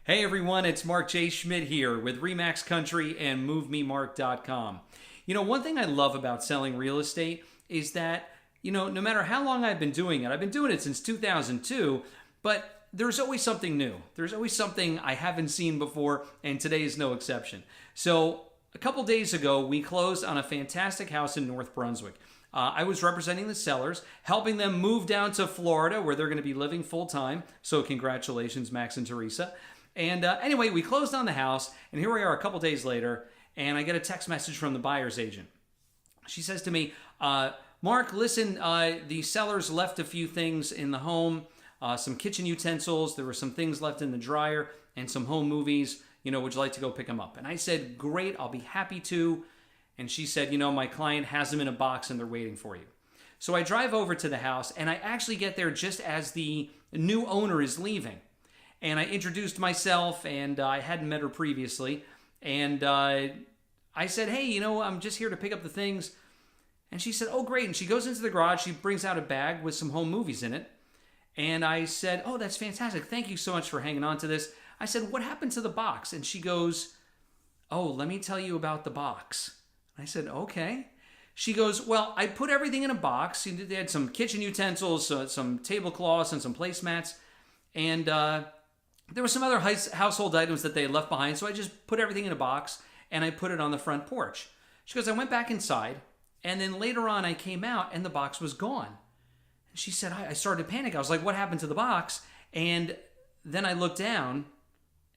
Hey everyone, it's Mark J. Schmidt here with Remax Country and MoveMeMark.com. One thing I love about selling real estate is that, no matter how long I've been doing it, I've been doing it since 2002, but there's always something new. There's always something I haven't seen before, and today is no exception. So, a couple days ago, we closed on a fantastic house in North Brunswick. I was representing the sellers, helping them move down to Florida where they're going to be living full time. So, congratulations, Max and Teresa. And anyway, we closed on the house, and here we are a couple days later, and I get a text message from the buyer's agent. She says to me, Mark, listen, the sellers left a few things in the home, some kitchen utensils, there were some things left in the dryer, and some home movies. Would you like to go pick them up? And I said, great, I'll be happy to. And she said, my client has them in a box and they're waiting for you. So I drive over to the house, and I actually get there just as the new owner is leaving. And I introduced myself, and I hadn't met her previously. And I said, hey, I'm just here to pick up the things. And she said, oh, great. And she goes into the garage. She brings out a bag with some home movies in it. And I said, oh, that's fantastic. Thank you so much for hanging on to this. I said, what happened to the box? And she goes, oh, let me tell you about the box. I said, okay. She goes, well, I put everything in a box. They had some kitchen utensils, some tablecloths, and some placemats. And there were some other household items that they had left behind, so I just put everything in a box, and I put it on the front porch. She goes, I went back inside, and then later on I came out, and the box was gone. And she said, I started to panic. I was like, what happened to the box? And then I looked down,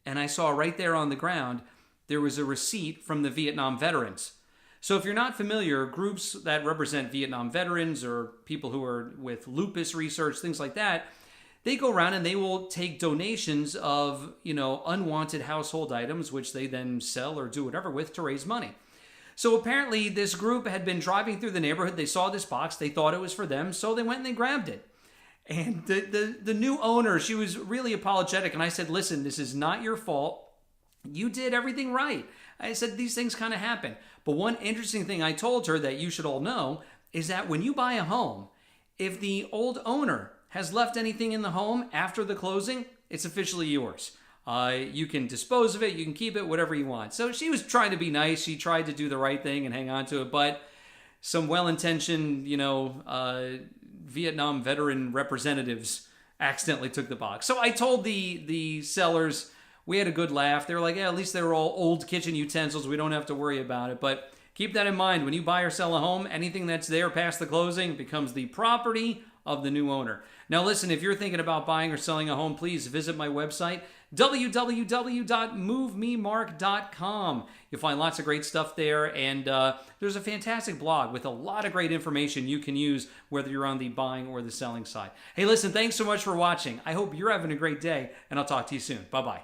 and I saw right there on the ground, there was a receipt from the Vietnam veterans. So if you're not familiar, groups that represent Vietnam veterans or people who are with lupus research, things like that, they go around and they will take donations of, unwanted household items, which they then sell or do whatever with to raise money. So apparently this group had been driving through the neighborhood. They saw this box. They thought it was for them. So they went and they grabbed it. And the new owner, she was really apologetic. And I said, listen, this is not your fault. You did everything right. I said, these things kind of happen. But one interesting thing I told her that you should all know is that when you buy a home, if the old owner has left anything in the home after the closing, it's officially yours. You can dispose of it, you can keep it, whatever you want. So she was trying to be nice. She tried to do the right thing and hang on to it, but some well-intentioned, Vietnam veteran representatives accidentally took the box. So I told the sellers, we had a good laugh. They were like, yeah, at least they were all old kitchen utensils. We don't have to worry about it. But keep that in mind. When you buy or sell a home, anything that's there past the closing becomes the property of the new owner. Now listen, if you're thinking about buying or selling a home, please visit my website, www.MoveMeMark.com. You'll find lots of great stuff there, and there's a fantastic blog with a lot of great information you can use whether you're on the buying or the selling side. Hey, listen, thanks so much for watching. I hope you're having a great day, and I'll talk to you soon. Bye-bye.